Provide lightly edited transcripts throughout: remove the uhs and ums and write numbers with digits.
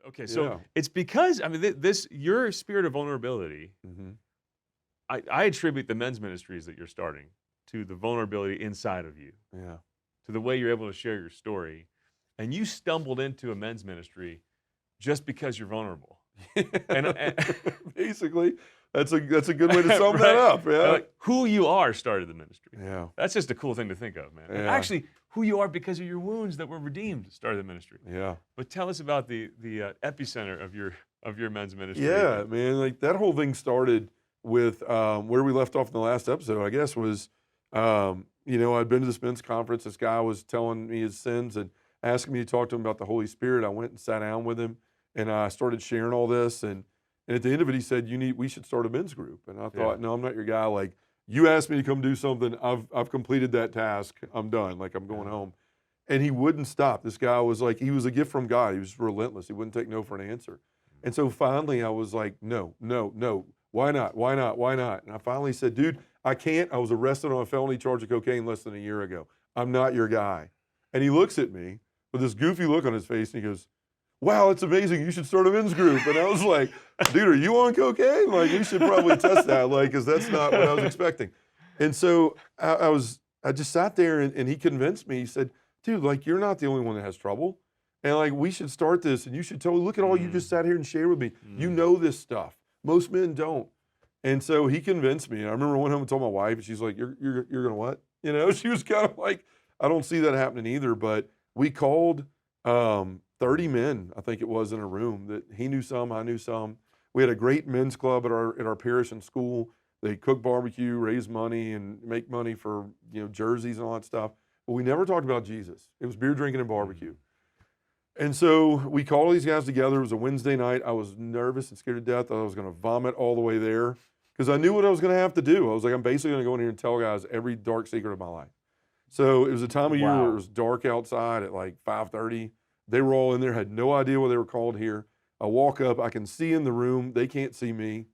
Okay, so it's because, I mean, your spirit of vulnerability, Mm-hmm. I attribute the men's ministries that you're starting to the vulnerability inside of you, Yeah. to the way you're able to share your story. And you stumbled into a men's ministry just because you're vulnerable. And Basically, that's a good way to sum right? that up. And, Yeah. like, who you are started the ministry. Yeah. That's just a cool thing to think of, man. And Yeah. actually, who you are because of your wounds that were redeemed started the ministry. Yeah. But tell us about the epicenter of your men's ministry. Yeah, man. Like that whole thing started with where we left off in the last episode, I guess, was I'd been to this men's conference. This guy was telling me his sins and asking me to talk to him about the Holy Spirit. I went and sat down with him and I started sharing all this. And at the end of it, he said, we should start a men's group. And I thought, no, I'm not your guy. Like, you asked me to come do something. I've completed that task. I'm done. Like, I'm going home. And he wouldn't stop. This guy was like, he was a gift from God. He was relentless. He wouldn't take no for an answer. And so finally I was like, no. Why not? Why not? Why not? And I finally said, dude, I can't. I was arrested on a felony charge of cocaine less than a year ago. I'm not your guy. And he looks at me with this goofy look on his face and he goes, wow, it's amazing. You should start a men's group. And I was like, dude, are you on cocaine? Like, you should probably test that, like, because that's not what I was expecting. And so I just sat there and he convinced me. He said, dude, like, you're not the only one that has trouble. And like, we should start this and you should totally look at all you just sat here and shared with me. You know this stuff. Most men don't. And so he convinced me. And I remember I went home and told my wife, and she's like, you're gonna what? She was kind of like, I don't see that happening either. But we called 30 men, I think it was, in a room that he knew some, I knew some. We had a great men's club at our parish and school. They cook barbecue, raise money, and make money for jerseys and all that stuff. But we never talked about Jesus. It was beer drinking and barbecue. And so we called all these guys together. It was a Wednesday night. I was nervous and scared to death. I thought I was going to vomit all the way there because I knew what I was going to have to do. I was like, I'm basically going to go in here and tell guys every dark secret of my life. So it was a time of year where it was dark outside at like 5:30. They were all in there, had no idea what they were called here. I walk up. I can see in the room. They can't see me.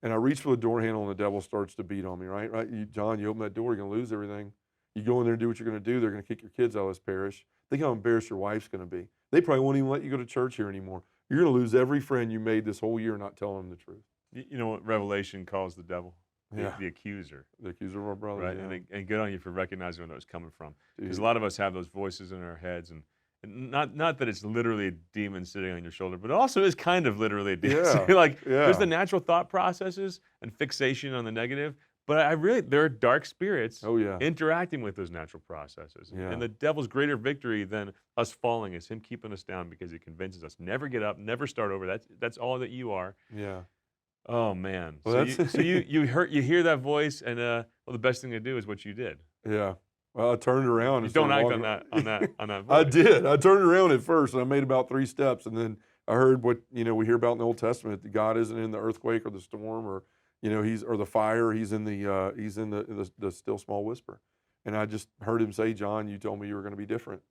And I reach for the door handle, and the devil starts to beat on me, right? John, you open that door, you're going to lose everything. You go in there and do what you're going to do. They're going to kick your kids out of this parish. Think how embarrassed your wife's going to be. They probably won't even let you go to church here anymore. You're going to lose every friend you made this whole year not telling them the truth. You know what Revelation calls the devil? Yeah. The accuser. The accuser of our brother. Right, yeah. and good on you for recognizing where that was coming from. Because a lot of us have those voices in our heads, and not that it's literally a demon sitting on your shoulder, but it also is kind of literally a demon. Yeah. There's the natural thought processes and fixation on the negative, but there are dark spirits interacting with those natural processes. Yeah. And the devil's greater victory than us falling is him keeping us down because he convinces us, never get up, never start over. That's all that you are. Yeah. Oh man. Well, so you hear that voice, and the best thing to do is what you did. Yeah. Well, I turned around. You don't act on that voice. I did. I turned around at first, and I made about 3 steps, and then I heard what we hear about in the Old Testament: that God isn't in the earthquake or the storm or or the fire. He's in the still small whisper. And I just heard him say, John, you told me you were going to be different.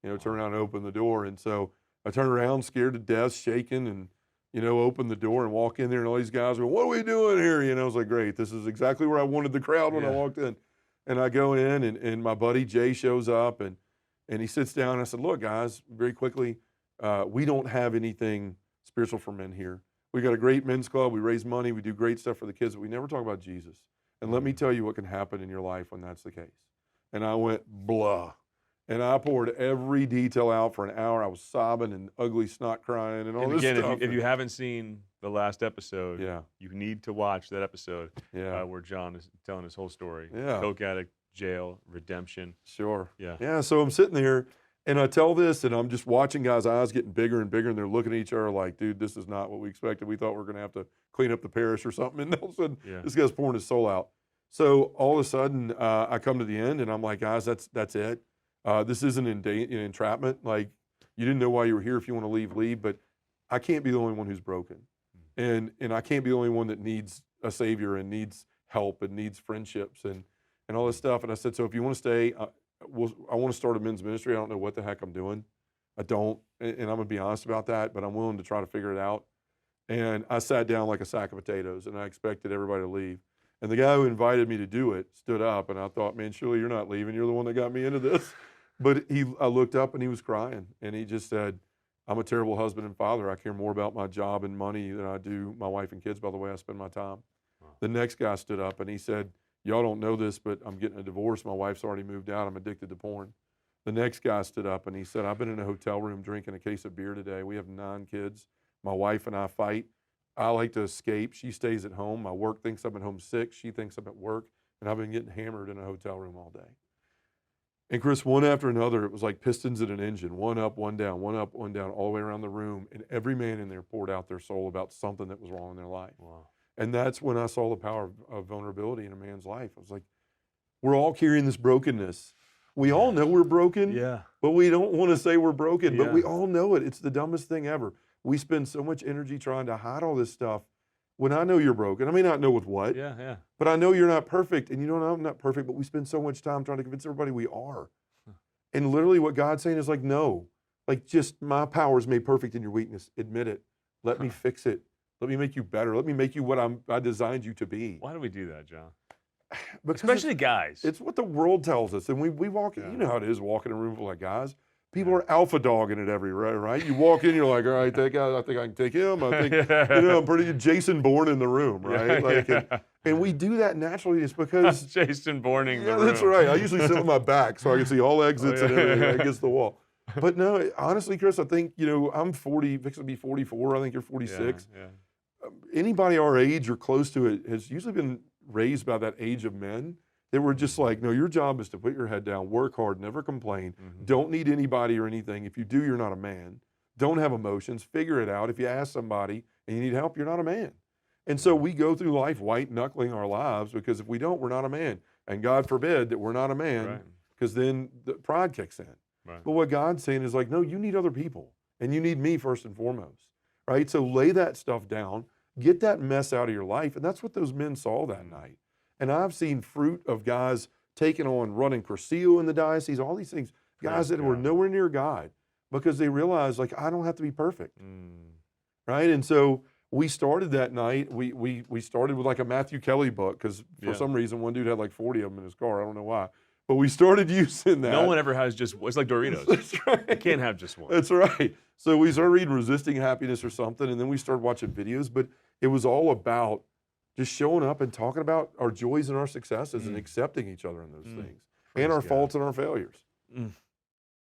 Turn around and open the door. And so I turned around, scared to death, shaking, and open the door and walk in there, and all these guys were, what are we doing here? I was like, great, this is exactly where I wanted the crowd when I walked in. And I go in, and my buddy Jay shows up, and he sits down, and I said, look, guys, very quickly, we don't have anything spiritual for men here. We got a great men's club, we raise money, we do great stuff for the kids, but we never talk about Jesus. And let me tell you what can happen in your life when that's the case. And I went, blah. And I poured every detail out for an hour. I was sobbing and ugly snot crying and all this stuff. If you haven't seen the last episode, you need to watch that episode where John is telling his whole story. Yeah. Coke addict, jail, redemption. Sure. Yeah. Yeah, so I'm sitting there, and I tell this, and I'm just watching guys' eyes getting bigger and bigger, and they're looking at each other like, dude, this is not what we expected. We thought we were going to have to clean up the parish or something. And all of a sudden, this guy's pouring his soul out. So all of a sudden, I come to the end, and I'm like, guys, that's it. This isn't an entrapment. Like, you didn't know why you were here. If you want to leave, leave. But I can't be the only one who's broken. And I can't be the only one that needs a savior and needs help and needs friendships and all this stuff. And I said, so if you want to stay, I want to start a men's ministry. I don't know what the heck I'm doing. I don't. And I'm going to be honest about that, but I'm willing to try to figure it out. And I sat down like a sack of potatoes, and I expected everybody to leave. And the guy who invited me to do it stood up, and I thought, man, surely you're not leaving. You're the one that got me into this. But I looked up, and he was crying, and he just said, I'm a terrible husband and father. I care more about my job and money than I do my wife and kids by the way I spend my time. Wow. The next guy stood up and he said, y'all don't know this, but I'm getting a divorce. My wife's already moved out. I'm addicted to porn. The next guy stood up and he said, I've been in a hotel room drinking a case of beer today. We have 9 kids. My wife and I fight. I like to escape. She stays at home. My work thinks I'm at home sick. She thinks I'm at work. And I've been getting hammered in a hotel room all day. And Chris, one after another, it was like pistons in an engine, one up, one down, one up, one down, all the way around the room. And every man in there poured out their soul about something that was wrong in their life. Wow. And that's when I saw the power of vulnerability in a man's life. I was like, we're all carrying this brokenness. We all know we're broken, Yeah. but we don't want to say we're broken, but Yeah. we all know it. It's the dumbest thing ever. We spend so much energy trying to hide all this stuff. When I know you're broken, I may not know with what, Yeah, yeah. but I know you're not perfect. And you don't know I'm not perfect, but we spend so much time trying to convince everybody we are. And literally what God's saying is like, no, like just my power is made perfect in your weakness. Admit it. Let me fix it. Let me make you better. Let me make you what I designed you to be. Why do we do that, John? Because Especially guys. it's what the world tells us. And we walk, Yeah. you know how it is walking in a room full of guys. People are alpha dogging it everywhere, right? You walk in, you're like, all right, that guy, I think I can take him. I think, I'm pretty Jason Bourne in the room, right? And we do that naturally just because. Jason Bourning the Yeah, room. that's right. I usually sit on my back so I can see all exits and everything yeah. against the wall. But no, honestly, Chris, I think, I'm 40, fixing to be 44. I think you're 46. Yeah. Anybody our age or close to it has usually been raised by that age of men. They were just like, no, your job is to put your head down, work hard, never complain, don't need anybody or anything. If you do, you're not a man. Don't have emotions, figure it out. If you ask somebody and you need help, you're not a man. And so we go through life white-knuckling our lives because if we don't, we're not a man. And God forbid that we're not a man because then the pride kicks in. Right. But what God's saying is like, no, you need other people and you need me first and foremost, right? So lay that stuff down, get that mess out of your life. And that's what those men saw that night. And I've seen fruit of guys taking on running Cursillo in the diocese, all these things, guys that were nowhere near God because they realized like, I don't have to be perfect, right? And so we started that night, we started with like a Matthew Kelly book because for some reason one dude had like 40 of them in his car, I don't know why. But we started using that. No one ever has just, it's like Doritos. That's right. You can't have just one. That's right. So we started reading Resisting Happiness or something, and then we started watching videos, but it was all about just showing up and talking about our joys and our successes and accepting each other in those things and our faults and our failures.